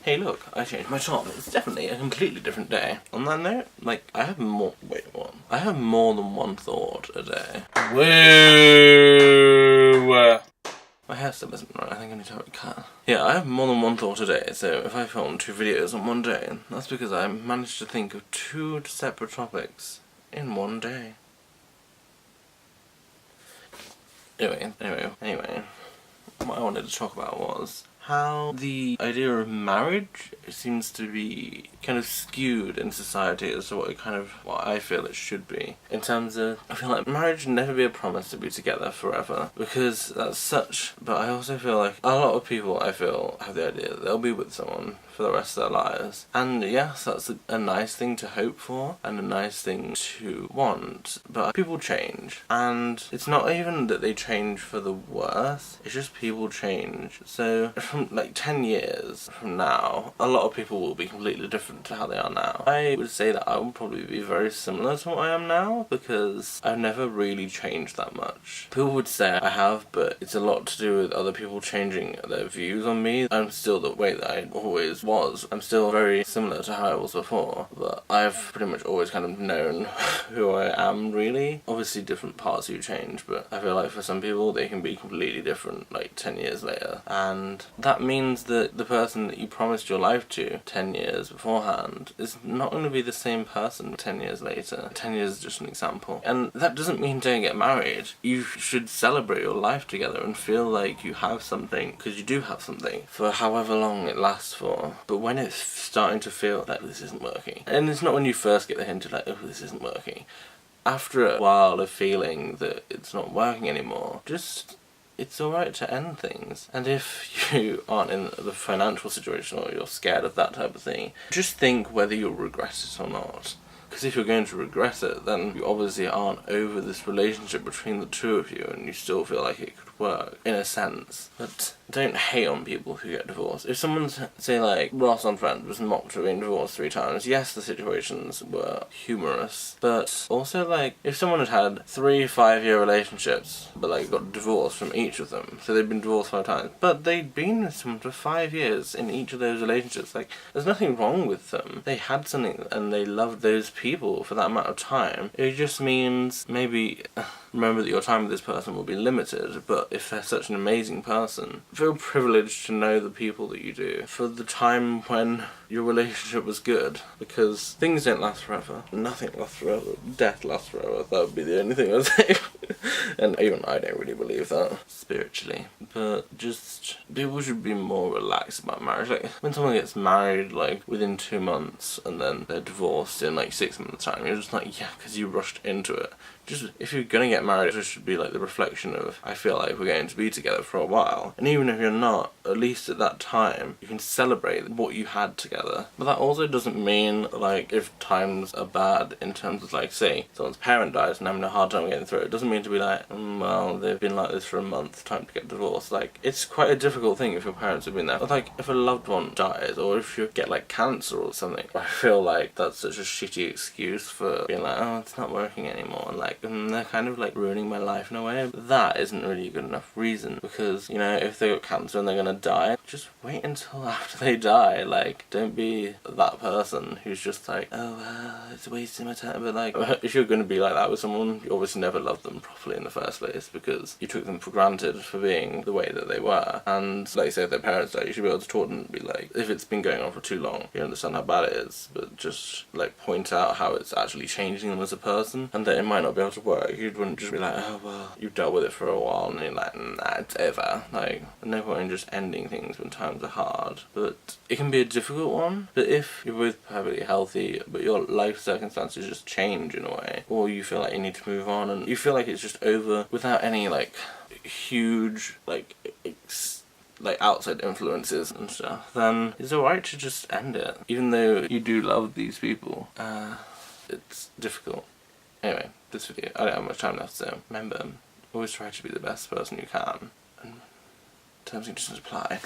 Hey look, I changed my top. It's definitely a completely different day. On that note, like, I have more than one thought a day. Whoa! My hair still isn't right, I think I need to have it cut. Yeah, I have more than one thought a day, so if I film 2 videos on one day, that's because I managed to think of 2 separate topics in one day. Anyway, what I wanted to talk about was how the idea of marriage seems to be kind of skewed in society as to what I feel it should be. In terms of, I feel like marriage should never be a promise to be together forever, because that's such, but I also feel like a lot of people, I feel, have the idea that they'll be with someone for the rest of their lives. And yes, that's a nice thing to hope for, and a nice thing to want, but people change, and it's not even that they change for the worse, it's just people change. So from like 10 years from now, a lot of people will be completely different to how they are now. I would say that I will probably be very similar to what I am now, because I've never really changed that much. People would say I have, but it's a lot to do with other people changing their views on me. I'm still the way that I always was. I'm still very similar to how I was before, but I've pretty much always kind of known who I am, really. Obviously different parts you change, but I feel like for some people they can be completely different like 10 years later, and that means that the person that you promised your life to 10 years beforehand is not going to be the same person 10 years later. 10 years is just an example. And that doesn't mean don't get married. You should celebrate your life together and feel like you have something, because you do have something, for however long it lasts for. But when it's starting to feel like this isn't working, and it's not when you first get the hint of like, oh, this isn't working. After a while of feeling that it's not working anymore, it's alright to end things. And if you aren't in the financial situation or you're scared of that type of thing, just think whether you'll regret it or not. Because if you're going to regret it, then you obviously aren't over this relationship between the two of you, and you still feel like it could work, in a sense. But don't hate on people who get divorced. If someone's, say like, Ross on Friends was mocked for being divorced 3 times, yes, the situations were humorous, but also like, if someone had had 3 5-year relationships, but like got divorced from each of them, so they'd been divorced 5 times, but they'd been with someone for 5 years in each of those relationships, like, there's nothing wrong with them. They had something and they loved those people for that amount of time. It just means maybe remember that your time with this person will be limited, but if they're such an amazing person, feel privileged to know the people that you do for the time when your relationship was good, because things don't last forever. Nothing lasts forever. Death lasts forever. That would be the only thing I'd say. And even I don't really believe that, spiritually. But just, people should be more relaxed about marriage. Like, when someone gets married, like, within 2 months, and then they're divorced in, like, 6 months' time, you're just like, yeah, because you rushed into it. Just, if you're gonna get married, it should be like the reflection of, I feel like we're going to be together for a while. And even if you're not, at least at that time, you can celebrate what you had together. But that also doesn't mean, like, if times are bad in terms of, like, say, someone's parent dies and having a hard time getting through it, it doesn't mean to be like, well, they've been like this for a month, time to get divorced. Like, it's quite a difficult thing if your parents have been there. But, like, if a loved one dies, or if you get, like, cancer or something, I feel like that's such a shitty excuse for being like, oh, it's not working anymore, and, like, they're kind of like ruining my life in a way. That isn't really a good enough reason, because, you know, if they got cancer and they're gonna die, just wait until after they die. Like, don't be that person who's just like, oh well, it's wasting my time. But like, if you're gonna be like that with someone, you obviously never loved them properly in the first place, because you took them for granted for being the way that they were. And like, say if their parents die, you should be able to talk and be like, if it's been going on for too long, you understand how bad it is, but just like point out how it's actually changing them as a person, and that it might not be able to work. You wouldn't just be like, oh well, you've dealt with it for a while, and you're like, nah, it's over. Like, no point in just ending things when times are hard. But it can be a difficult one. But if you're both perfectly healthy, but your life circumstances just change in a way, or you feel like you need to move on, and you feel like it's just over without any like huge like outside influences and stuff, then it's alright to just end it, even though you do love these people. It's difficult. Anyway, this video, I don't have much time left, so remember, always try to be the best person you can, and terms and conditions apply.